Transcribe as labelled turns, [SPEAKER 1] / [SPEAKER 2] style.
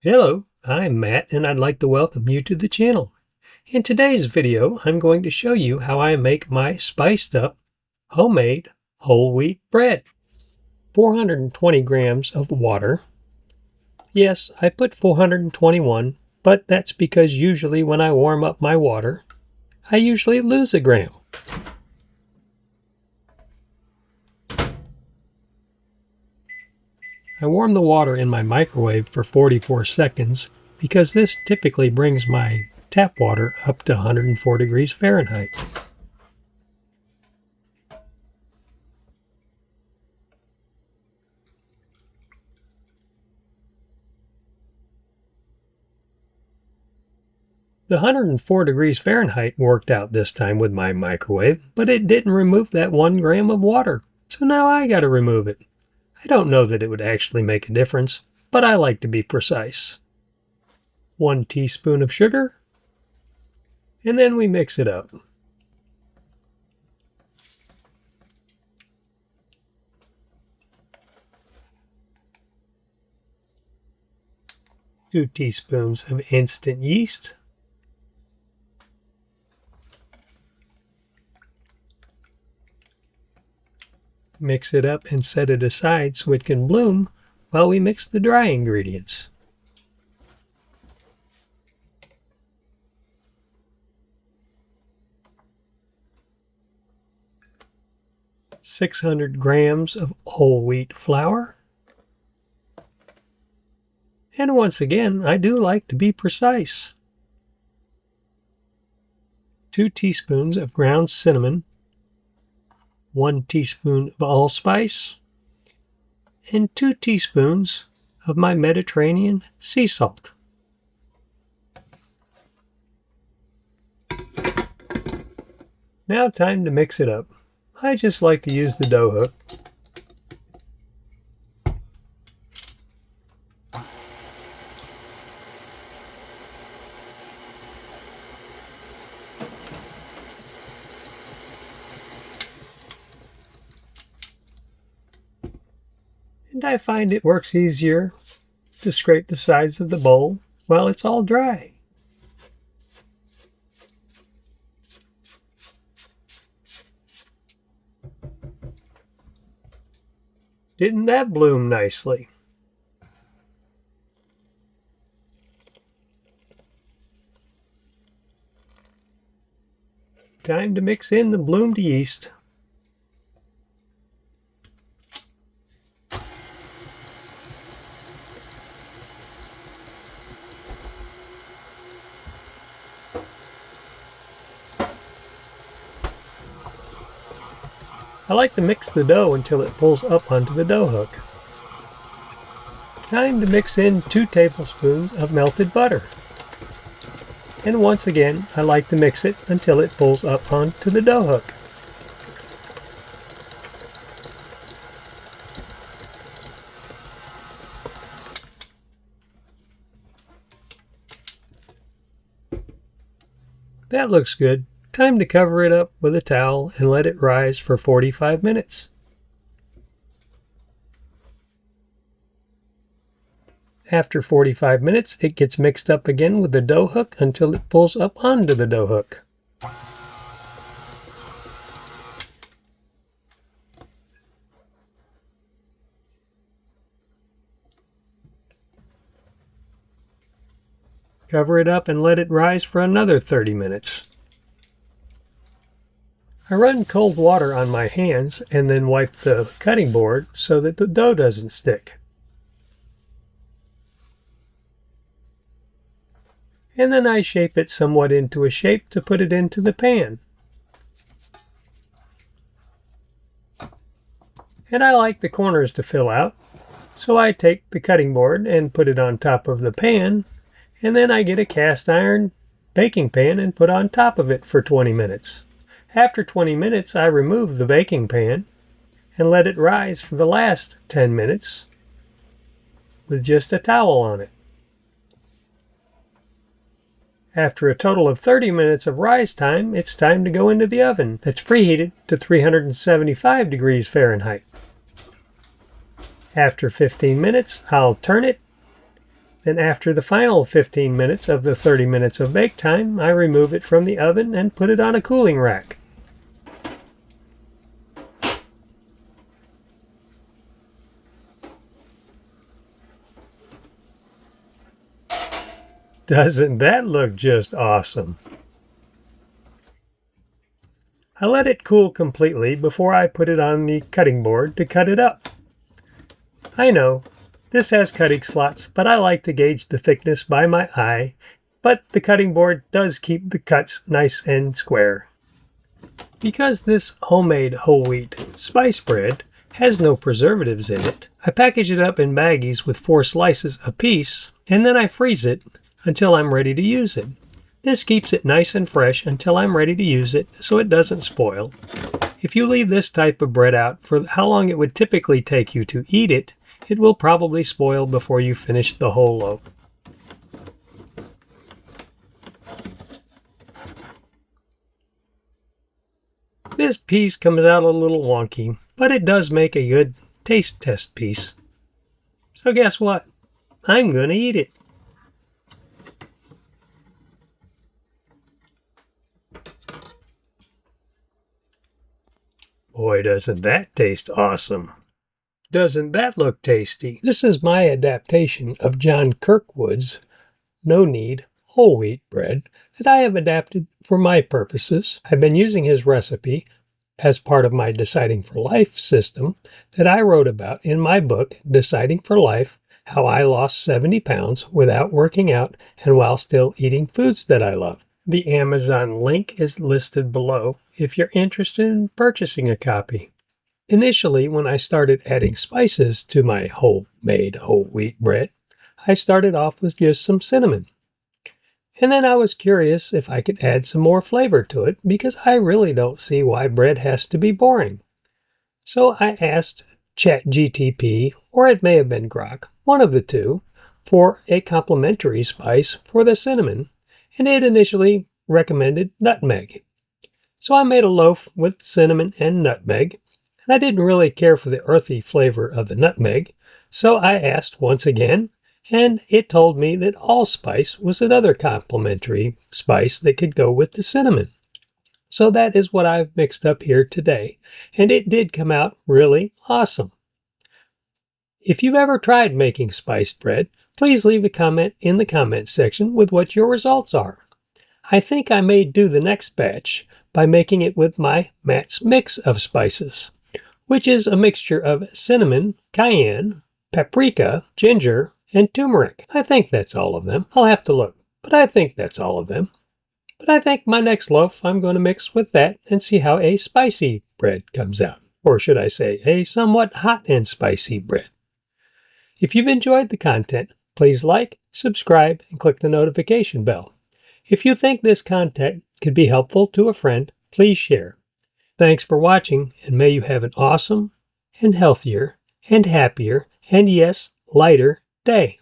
[SPEAKER 1] Hello, I'm Matt and I'd like to welcome you to the channel. In today's video, I'm going to show you how I make my spiced up homemade whole wheat bread. 420 grams of water. Yes, I put 421, but that's because usually when I warm up my water, I usually lose a gram. I warm the water in my microwave for 44 seconds because this typically brings my tap water up to 104 degrees Fahrenheit. The 104 degrees Fahrenheit worked out this time with my microwave, but it didn't remove that 1 gram of water, so now I gotta remove it. I don't know that it would actually make a difference, but I like to be precise. 1 teaspoon of sugar, and then we mix it up. Two teaspoons of instant yeast. Mix it up and set it aside so it can bloom while we mix the dry ingredients. .600 grams of whole wheat flour. And once again, I do like to be precise. 2 teaspoons of ground cinnamon. 1 teaspoon of allspice, and 2 teaspoons of my Mediterranean sea salt. Now time to mix it up. I just like to use the dough hook. And I find it works easier to scrape the sides of the bowl while it's all dry. Didn't that bloom nicely? Time to mix in the bloomed yeast. I like to mix the dough until it pulls up onto the dough hook. Time to mix in 2 tablespoons of melted butter. And once again, I like to mix it until it pulls up onto the dough hook. That looks good. Time to cover it up with a towel and let it rise for 45 minutes. After 45 minutes, it gets mixed up again with the dough hook until it pulls up onto the dough hook. Cover it up and let it rise for another 30 minutes. I run cold water on my hands and then wipe the cutting board so that the dough doesn't stick. And then I shape it somewhat into a shape to put it into the pan. And I like the corners to fill out, so I take the cutting board and put it on top of the pan, and then I get a cast iron baking pan and put on top of it for 20 minutes. After 20 minutes, I remove the baking pan and let it rise for the last 10 minutes with just a towel on it. After a total of 30 minutes of rise time, it's time to go into the oven that's preheated to 375 degrees Fahrenheit. After 15 minutes, I'll turn it, Then after the final 15 minutes of the 30 minutes of bake time, I remove it from the oven and put it on a cooling rack. Doesn't that look just awesome? I let it cool completely before I put it on the cutting board to cut it up. I know, this has cutting slots, but I like to gauge the thickness by my eye, but the cutting board does keep the cuts nice and square. Because this homemade whole wheat spice bread has no preservatives in it, I package it up in baggies with 4 slices apiece, and then I freeze it until I'm ready to use it. This keeps it nice and fresh until I'm ready to use it so it doesn't spoil. If you leave this type of bread out for how long it would typically take you to eat it, it will probably spoil before you finish the whole loaf. This piece comes out a little wonky, but it does make a good taste test piece. So guess what? I'm gonna eat it. Boy, doesn't that taste awesome. Doesn't that look tasty? This is my adaptation of John Kirkwood's No-Knead whole wheat bread that I have adapted for my purposes. I've been using his recipe as part of my Deciding for Life system that I wrote about in my book, Deciding for Life, How I Lost 70 Pounds Without Working Out and While Still Eating Foods That I Love. The Amazon link is listed below if you're interested in purchasing a copy. Initially, when I started adding spices to my homemade whole wheat bread, I started off with just some cinnamon. And then I was curious if I could add some more flavor to it because I really don't see why bread has to be boring. So I asked ChatGTP, or it may have been Grok, one of the two, for a complementary spice for the cinnamon, and it initially recommended nutmeg. So I made a loaf with cinnamon and nutmeg, and I didn't really care for the earthy flavor of the nutmeg, so I asked once again, and it told me that allspice was another complementary spice that could go with the cinnamon. So that is what I've mixed up here today, and it did come out really awesome. If you've ever tried making spice bread, please leave a comment in the comments section with what your results are. I think I may do the next batch by making it with my Matt's mix of spices, which is a mixture of cinnamon, cayenne, paprika, ginger, and turmeric. I think that's all of them. I'll have to look, but I think that's all of them. But I think my next loaf I'm going to mix with that and see how a spicy bread comes out. Or should I say, a somewhat hot and spicy bread. If you've enjoyed the content, please like, subscribe, and click the notification bell. If you think this content could be helpful to a friend, please share. Thanks for watching, and may you have an awesome and healthier and happier and yes, lighter day.